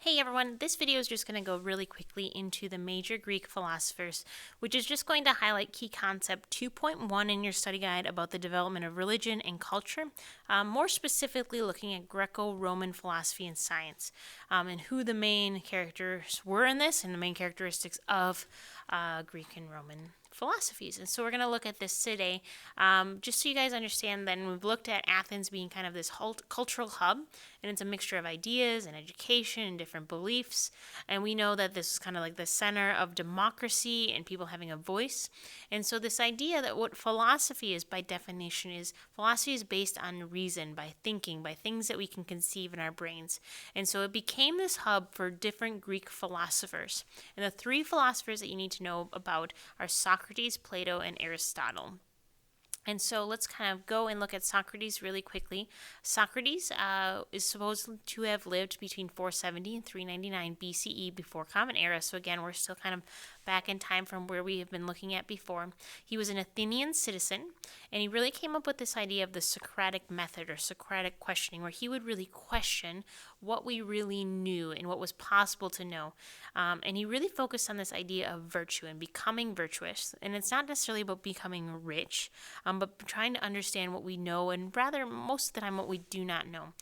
Hey everyone, this video is just going to go really quickly into the major Greek philosophers, which is just going to highlight key concept 2.1 in your study guide about the development of religion and culture, more specifically looking at Greco-Roman philosophy and science, and who the main characters were in this and the main characteristics of Greek and Roman philosophies. And so we're going to look at this today, just so you guys understand. Then we've looked at Athens being kind of this cultural hub, and it's a mixture of ideas and education and different beliefs. And we know that this is kind of like the center of democracy and people having a voice. And so this idea that what philosophy is by definition is philosophy is based on reason, by thinking, by things that we can conceive in our brains. And so it became this hub for different Greek philosophers. And the three philosophers that you need to know about are Socrates, Plato, and Aristotle. And so let's kind of go and look at Socrates really quickly. Socrates is supposed to have lived between 470 and 399 BCE before Common Era. So again, we're still kind of back in time from where we have been looking at before. He was an Athenian citizen, and he really came up with this idea of the Socratic method or Socratic questioning, where he would really question what we really knew and what was possible to know. And he really focused on this idea of virtue and becoming virtuous. And it's not necessarily about becoming rich, but trying to understand what we know, and rather most of the time what we do not know.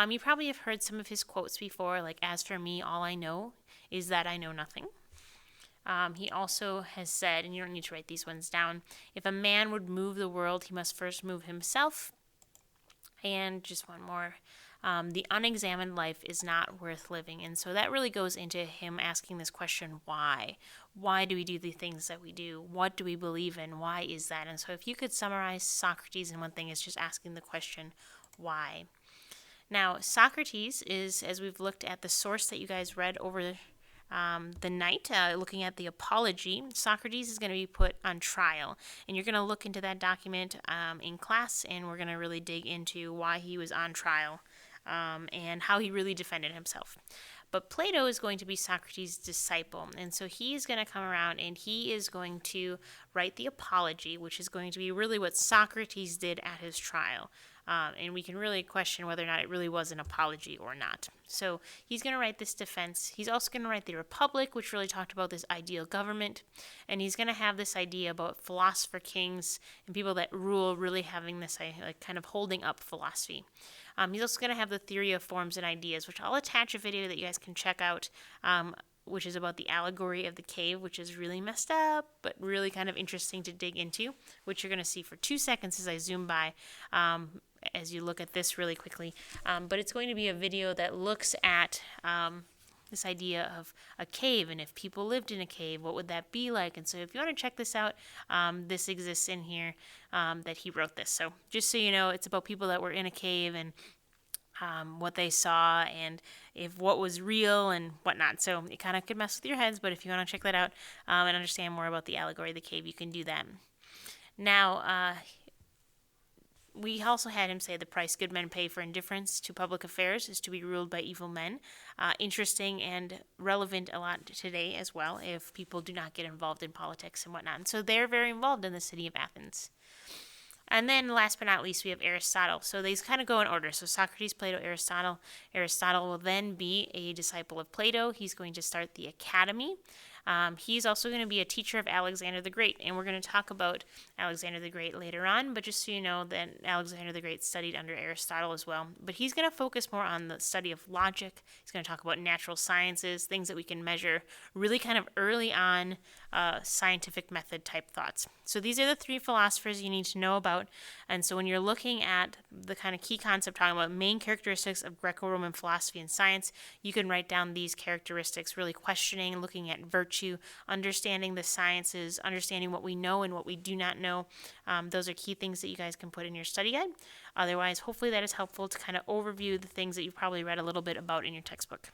You probably have heard some of his quotes before, like, "As for me, all I know is that I know nothing." He also has said, and you don't need to write these ones down, if a man would move the world, he must first move himself. And just one more. The unexamined life is not worth living. And so that really goes into him asking this question, why? Why do we do the things that we do? What do we believe in? Why is that? And so if you could summarize Socrates in one thing, it's just asking the question, why? Now, Socrates is, as we've looked at the source that you guys read over the night, looking at the Apology, Socrates is going to be put on trial. And you're going to look into that document in class, and we're going to really dig into why he was on trial and how he really defended himself. But Plato is going to be Socrates' disciple, and so he is going to come around and he is going to write the Apology, which is going to be really what Socrates did at his trial. And we can really question whether or not it really was an apology or not. So he's going to write this defense. He's also going to write the Republic, which really talked about this ideal government. And he's going to have this idea about philosopher kings and people that rule really having this like kind of holding up philosophy. He's also going to have the theory of forms and ideas, which I'll attach a video that you guys can check out, which is about the allegory of the cave, which is really messed up, but really kind of interesting to dig into, which you're going to see for 2 seconds as I zoom by as you look at this really quickly. But it's going to be a video that looks at this idea of a cave, and if people lived in a cave, what would that be like? And so if you want to check this out, this exists in here, that he wrote this. So just so you know, it's about people that were in a cave and what they saw and if what was real and whatnot. So it kind of could mess with your heads, but if you want to check that out and understand more about the allegory of the cave, you can do that. Now, we also had him say the price good men pay for indifference to public affairs is to be ruled by evil men. Interesting and relevant a lot today as well if people do not get involved in politics and whatnot. And so they're very involved in the city of Athens. And then last but not least, we have Aristotle. So these kind of go in order. So Socrates, Plato, Aristotle. Aristotle will then be a disciple of Plato. He's going to start the academy. He's also going to be a teacher of Alexander the Great, and we're going to talk about Alexander the Great later on, but just so you know that Alexander the Great studied under Aristotle as well. But he's going to focus more on the study of logic. He's going to talk about natural sciences, things that we can measure, really kind of early on scientific method type thoughts. So these are the three philosophers you need to know about. And so when you're looking at the kind of key concept talking about main characteristics of Greco-Roman philosophy and science, you can write down these characteristics, really questioning, looking at virtue, understanding the sciences, understanding what we know and what we do not know. Those are key things that you guys can put in your study guide. Otherwise, hopefully that is helpful to kind of overview the things that you've probably read a little bit about in your textbook.